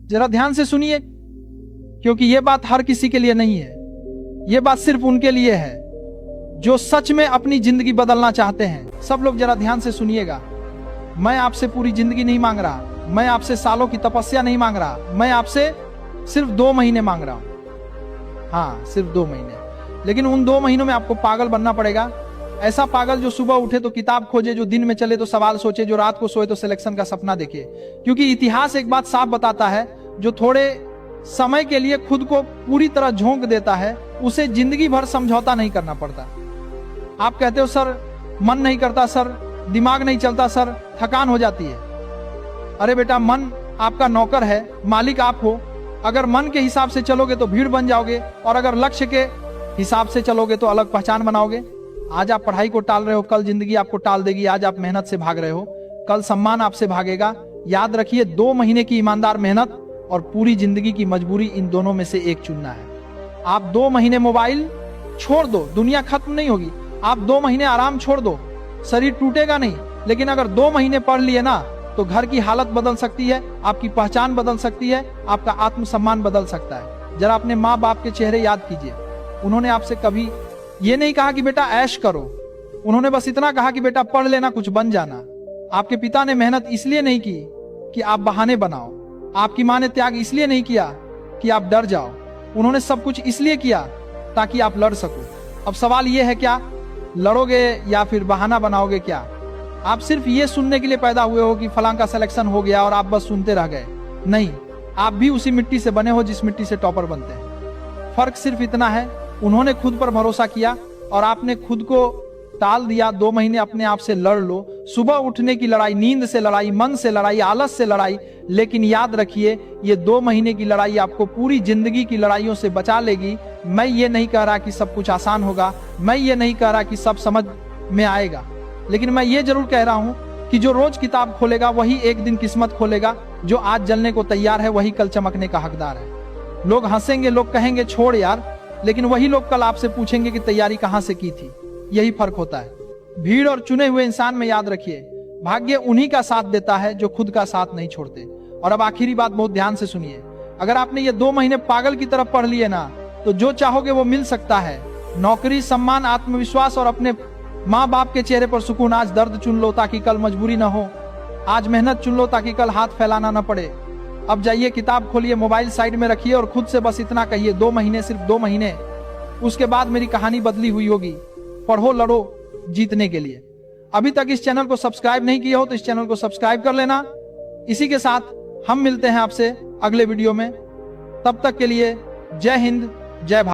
जरा ध्यान से सुनिए, क्योंकि यह बात हर किसी के लिए नहीं है। यह बात सिर्फ उनके लिए है जो सच में अपनी जिंदगी बदलना चाहते हैं। सब लोग जरा ध्यान से सुनिएगा। मैं आपसे पूरी जिंदगी नहीं मांग रहा, मैं आपसे सालों की तपस्या नहीं मांग रहा, मैं आपसे सिर्फ 2 महीने मांग रहा हूं। हाँ, सिर्फ 2 महीने। लेकिन उन 2 महीनों में आपको पागल बनना पड़ेगा। ऐसा पागल जो सुबह उठे तो किताब खोजे, जो दिन में चले तो सवाल सोचे, जो रात को सोए तो सिलेक्शन का सपना देखे। क्योंकि इतिहास एक बात साफ बताता है, जो थोड़े समय के लिए खुद को पूरी तरह झोंक देता है, उसे जिंदगी भर समझौता नहीं करना पड़ता। आप कहते हो सर मन नहीं करता, सर दिमाग नहीं चलता, सर थकान हो जाती है। अरे बेटा, मन आपका नौकर है, मालिक आप हो। अगर मन के हिसाब से चलोगे तो भीड़ बन जाओगे, और अगर लक्ष्य के हिसाब से चलोगे तो अलग पहचान बनाओगे। आज आप पढ़ाई को टाल रहे हो, कल जिंदगी आपको टाल देगी। आज आप मेहनत से भाग रहे हो, कल सम्मान आपसे भागेगा। याद रखिए, 2 महीने की ईमानदार मेहनत और पूरी जिंदगी की मजबूरी, इन दोनों में से एक चुनना है। आप 2 महीने मोबाइल छोड़ दो, दुनिया खत्म नहीं होगी। आप 2 महीने आराम छोड़ दो, शरीर टूटेगा नहीं। लेकिन अगर 2 महीने पढ़ लिए ना, तो घर की हालत बदल सकती है, आपकी पहचान बदल सकती है, आपका आत्मसम्मान बदल सकता है। जरा अपने माँ बाप के चेहरे याद कीजिए। उन्होंने आपसे कभी ये नहीं कहा कि बेटा ऐश करो, उन्होंने बस इतना कहा कि बेटा पढ़ लेना, कुछ बन जाना। आपके पिता ने मेहनत इसलिए नहीं की कि आप बहाने बनाओ। आपकी माँ ने त्याग इसलिए नहीं किया कि आप डर जाओ। उन्होंने सब कुछ इसलिए किया ताकि आप लड़ सको। अब सवाल यह है, क्या लड़ोगे या फिर बहाना बनाओगे? क्या आप सिर्फ ये सुनने के लिए पैदा हुए हो कि फलां का सिलेक्शन हो गया और आप बस सुनते रह गए? नहीं, आप भी उसी मिट्टी से बने हो जिस मिट्टी से टॉपर बनते हैं। फर्क सिर्फ इतना है, उन्होंने खुद पर भरोसा किया और आपने खुद को टाल दिया। 2 महीने अपने आप से लड़ लो। सुबह उठने की लड़ाई, नींद से लड़ाई, मन से लड़ाई, आलस से लड़ाई। लेकिन याद रखिए, ये 2 महीने की लड़ाई आपको पूरी जिंदगी की लड़ाइयों से बचा लेगी। मैं ये नहीं कह रहा कि सब कुछ आसान होगा, मैं ये नहीं कह रहा कि सब समझ में आएगा, लेकिन मैं ये जरूर कह रहा हूं कि जो रोज किताब खोलेगा वही एक दिन किस्मत खोलेगा। जो आज जलने को तैयार है वही कल चमकने का हकदार है। लोग हंसेंगे, लोग कहेंगे छोड़ यार, लेकिन वही लोग कल आपसे पूछेंगे कि तैयारी कहां से की थी। यही फर्क होता है भीड़ और चुने हुए इंसान में। याद रखिए, भाग्य उन्हीं का साथ देता है जो खुद का साथ नहीं छोड़ते। और अब आखिरी बात बहुत ध्यान से सुनिए। अगर आपने ये 2 महीने पागल की तरफ पढ़ लिए ना, तो जो चाहोगे वो मिल सकता है। नौकरी, सम्मान, आत्मविश्वास और अपने माँ बाप के चेहरे पर सुकून। आज दर्द चुन लो ताकि कल मजबूरी ना हो। आज मेहनत चुन लो ताकि कल हाथ फैलाना ना पड़े। अब जाइए, किताब खोलिए, मोबाइल साइड में रखिए और खुद से बस इतना कहिए, 2 महीने, सिर्फ 2 महीने, उसके बाद मेरी कहानी बदली हुई होगी। पढ़ो, लड़ो जीतने के लिए। अभी तक इस चैनल को सब्सक्राइब नहीं किया हो तो इस चैनल को सब्सक्राइब कर लेना। इसी के साथ हम मिलते हैं आपसे अगले वीडियो में। तब तक के लिए जय हिंद, जय भारत।